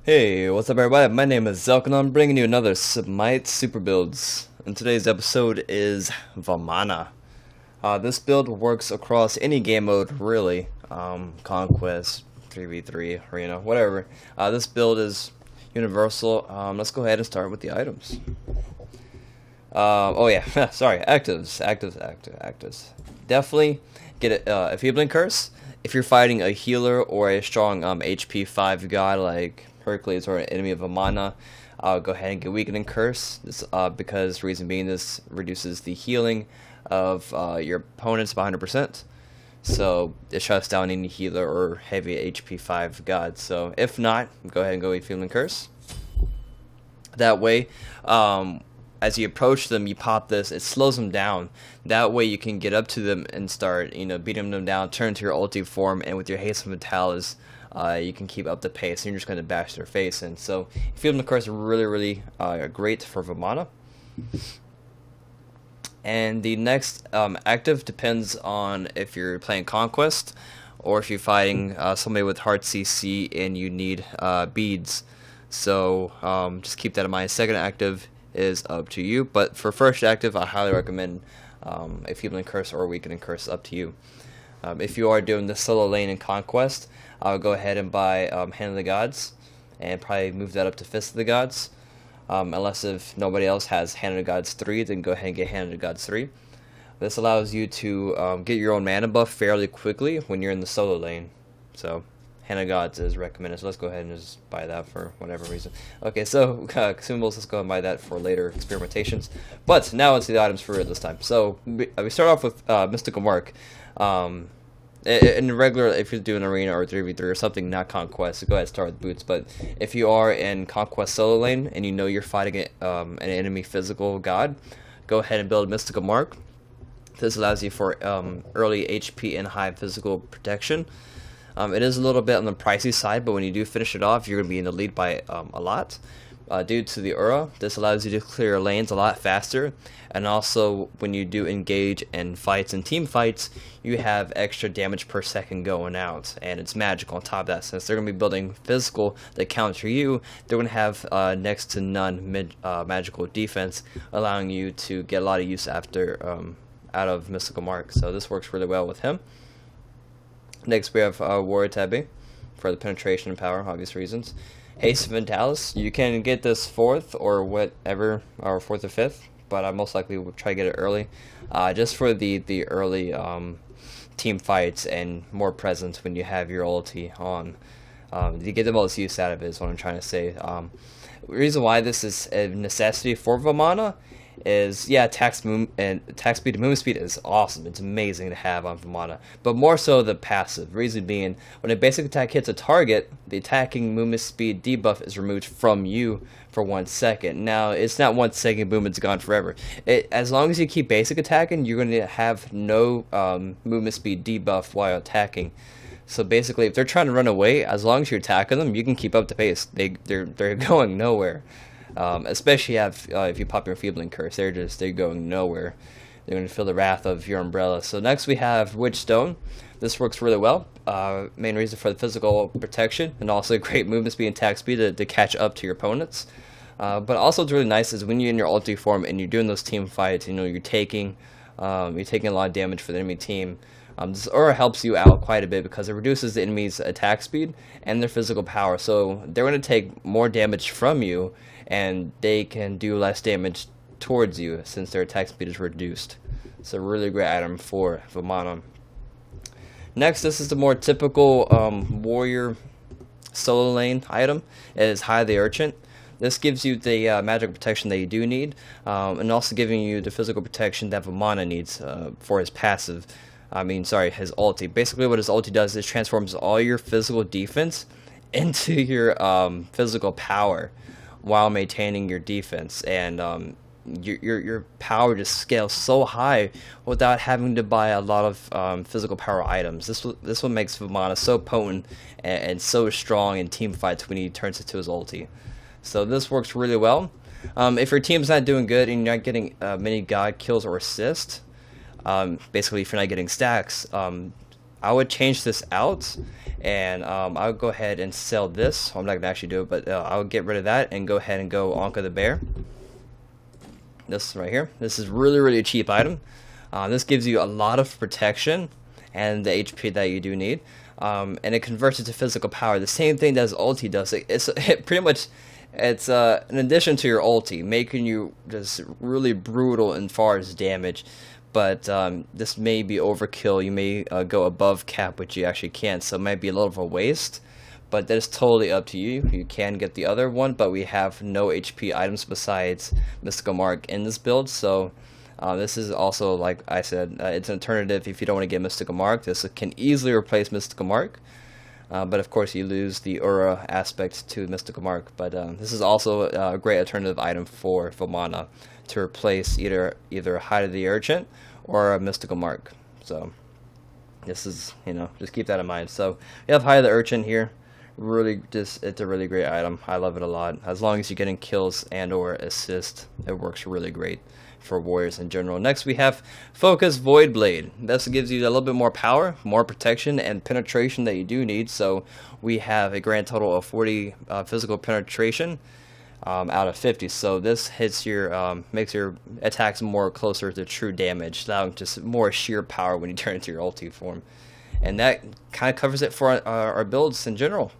Hey, what's up everybody? My name is Zelkenon, bringing you another Smite Super Builds. And today's episode is Vamana. This build works across any game mode, really. Conquest, 3v3, Arena, whatever. This build is universal. Let's go ahead and start with the items. Oh yeah, sorry, actives. Definitely get a Feebling Curse. If you're fighting a healer or a strong HP 5 god like Hercules or an enemy of Vamana, go ahead and get Weakening Curse. This, because reason being, this reduces the healing of your opponents by 100%. So it shuts down any healer or heavy HP 5 god. So if not, go ahead and go with Feebling Curse. That way, as you approach them, you pop this. It slows them down. That way, you can get up to them and start, beating them down. Turn to your ulti form, and with your haste and Vitalis, you can keep up the pace. And you're just going to bash their face in. So, Feebling Curse is really great for Vamana. And the next active depends on if you're playing Conquest or if you're fighting somebody with hard CC and you need beads. So just keep that in mind. Second active is up to you, but for first active, I highly recommend a Feebling Curse or a Weakening Curse. Up to you. If you are doing the solo lane in Conquest, I'll go ahead and buy Hand of the Gods, and probably move that up to Fist of the Gods. Unless if nobody else has Hand of the Gods 3, then go ahead and get Hand of the Gods 3. This allows you to get your own mana buff fairly quickly when you're in the solo lane. So Hand of Gods is recommended, so let's go ahead and just buy that for whatever reason. Okay, so consumables, let's go and buy that for later experimentations. But now into the items for real this time. So we start off with Mystical Mark. In regular, if you're doing Arena or 3v3 or something, not Conquest, so go ahead and start with Boots. But if you are in Conquest solo lane and you know you're fighting an enemy physical god, go ahead and build Mystical Mark. This allows you for early HP and high physical protection. It is a little bit on the pricey side, but when you do finish it off, you're going to be in the lead by a lot. Due to the aura, this allows you to clear lanes a lot faster, and also when you do engage in fights and team fights, you have extra damage per second going out, and it's magical on top of that. Since they're going to be building physical that counter you, they're going to have next to none magical defense, allowing you to get a lot of use after out of Mystical Mark. So this works really well with him. Next we have Warrior Tabby for the penetration and power, obvious reasons. Haste and Vitalis, you can get this 4th or whatever, or 4th or 5th, but I most likely will try to get it early, just for the early team fights and more presence when you have your ulti on. You get the most use out of it is what I'm trying to say. The reason why this is a necessity for Vamana is, yeah, attack speed and movement speed is awesome. It's amazing to have on Vamana, but more so the passive. Reason being, when a basic attack hits a target, the attacking movement speed debuff is removed from you for 1 second. Now, it's not 1 second, boom, it's gone forever. As long as you keep basic attacking, you're going to have no movement speed debuff while attacking. So basically, if they're trying to run away, as long as you're attacking them, you can keep up the pace. They're going nowhere. Especially if you pop your Feebling Curse, they're going nowhere. They're going to feel the wrath of your umbrella. So next we have Witch Stone. This works really well. Main reason for the physical protection, and also great movement speed and attack speed to catch up to your opponents. But also what's really nice is when you're in your ulti form and you're doing those team fights, you're taking a lot of damage for the enemy team. This aura helps you out quite a bit because it reduces the enemy's attack speed and their physical power. So they're going to take more damage from you, and they can do less damage towards you since their attack speed is reduced. It's a really great item for Vamana. Next, this is the more typical warrior solo lane item. It is High the Urchin. This gives you the magical protection that you do need, and also giving you the physical protection that Vamana needs for his passive. His ulti. Basically, what his ulti does is transforms all your physical defense into your physical power, while maintaining your defense, and your power just scales so high without having to buy a lot of physical power items. This one makes Vamana so potent and so strong in team fights when he turns it to his ulti. So this works really well. If your team's not doing good and you're not getting many god kills or assists, basically if you're not getting stacks, I would change this out, and I would go ahead and sell this. I'm not going to actually do it, but I would get rid of that and go ahead and go Anka the Bear. This right here. This is really a cheap item. This gives you a lot of protection and the HP that you do need. And it converts it to physical power. The same thing that his ulti does. It pretty much, it's an addition to your ulti, making you just really brutal as far as damage. But this may be overkill. You may go above cap, which you actually can't. So it might be a little of a waste. But that is totally up to you. You can get the other one, but we have no HP items besides Mystical Mark in this build. So this is also, like I said, it's an alternative if you don't want to get Mystical Mark. This can easily replace Mystical Mark. But of course you lose the aura aspect to Mystical Mark. But this is also a great alternative item for Vamana to replace either Hide of the Urchin or a Mystical Mark. So this is, just keep that in mind. So we have Hide of the Urchin here. Really, it's a really great item. I love it a lot. As long as you're getting kills and or assist, it works really great for warriors in general. Next we have Focus Void Blade. This gives you a little bit more power, more protection, and penetration that you do need. So we have a grand total of 40 physical penetration out of 50. So this hits your makes your attacks more closer to true damage, allowing just more sheer power when you turn into your ulti form. And that kind of covers it for our builds in general.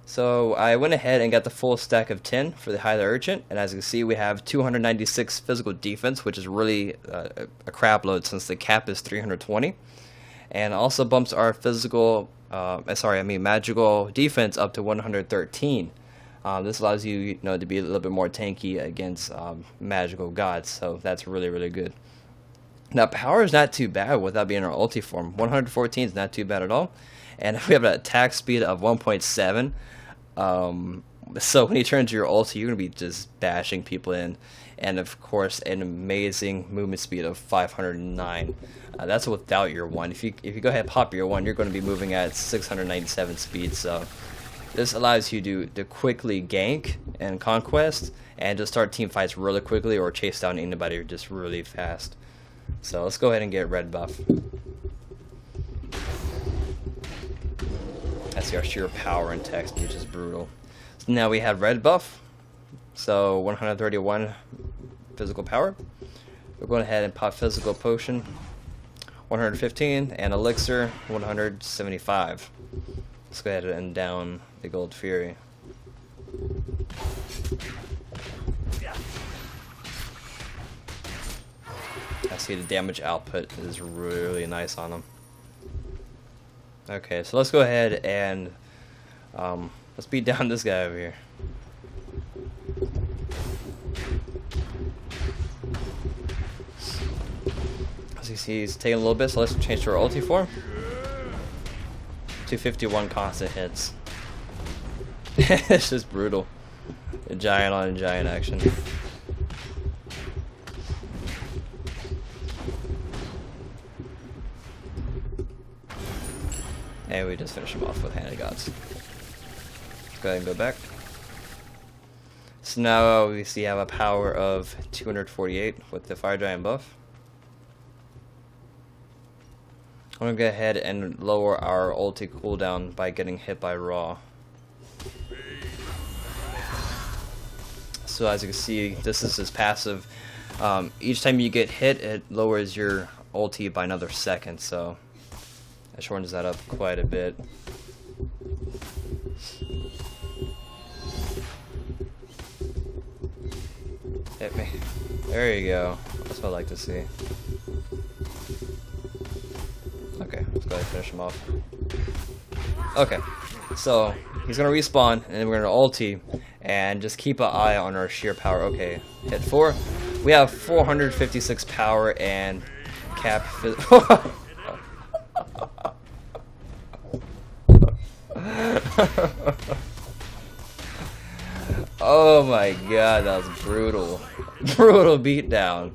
So I went ahead and got the full stack of 10 for the Hide of the Urchin, and as you can see we have 296 physical defense, which is really a crap load since the cap is 320, and also bumps our magical defense up to 113. This allows you, to be a little bit more tanky against magical gods, so that's really good. Now power is not too bad without being our ulti form. 114 is not too bad at all, and we have an attack speed of 1.7. So when you turn into your ulti, you're gonna be just bashing people in, and of course an amazing movement speed of 509. That's without your one. If you go ahead and pop your one, you're going to be moving at 697 speed. So this allows you to quickly gank and conquest and just start team fights really quickly or chase down anybody just really fast. So let's go ahead and get red buff. That's our sheer power and text, which is brutal. So now we have red buff, so 131 physical power. We're going ahead and pop physical potion, 115, and elixir, 175. Let's go ahead and end down the Gold Fury. I see the damage output is really nice on them. Okay, so let's go ahead and let's beat down this guy over here. As you see, he's taking a little bit, so let's change to our ulti form. 251 constant hits. It's just brutal. A giant on giant action. And we just finish him off with Hand of Gods. Let's go ahead and go back. So now we see have a power of 248 with the Fire Giant buff. I'm going to go ahead and lower our ulti cooldown by getting hit by Raw. So as you can see, this is his passive. Each time you get hit, it lowers your ulti by another second, so that shortens that up quite a bit. Hit me. There you go. That's what I like to see. Okay, let's go ahead and finish him off. Okay, so he's gonna respawn, and then we're gonna ulti, and just keep an eye on our sheer power. Okay, hit 4. We have 456 power and cap. Oh my god, that was brutal. Brutal beatdown.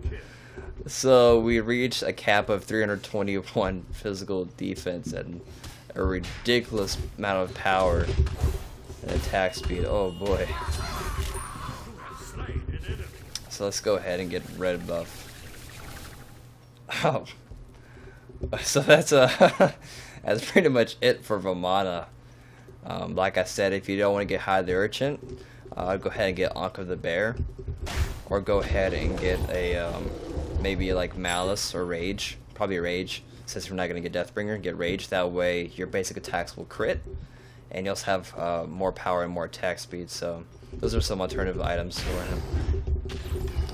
So we reached a cap of 321 physical defense and a ridiculous amount of power and attack speed. Oh boy. So let's go ahead and get red buff. Oh. So that's that's pretty much it for Vamana. Like I said, if you don't want to get Hide the Urchin, go ahead and get Ankh of the Bear, or go ahead and get a maybe like Malice or Rage, probably Rage, since you're not going to get Deathbringer, get Rage. That way your basic attacks will crit, and you also have more power and more attack speed. So those are some alternative items for him.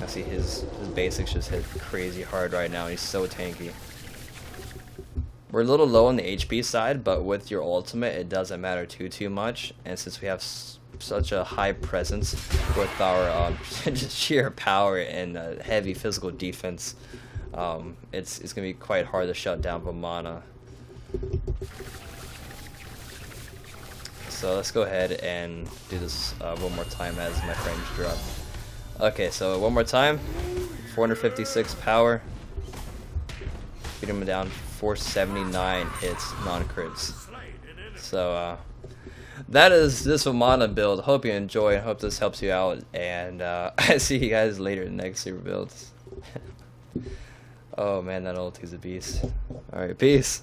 I see his basics just hit crazy hard right now. He's so tanky. We're a little low on the HP side, but with your ultimate, it doesn't matter too much. And since we have such a high presence with our just sheer power and heavy physical defense, it's gonna be quite hard to shut down Vamana. So let's go ahead and do this one more time as my frames drop. Okay, so one more time. 456 power. Beat him down. 479 hits, non-crits. So that is this Vamana build. Hope you enjoy. Hope this helps you out. And I see you guys later in the next super builds. Oh man, that ult is a beast. Alright, peace.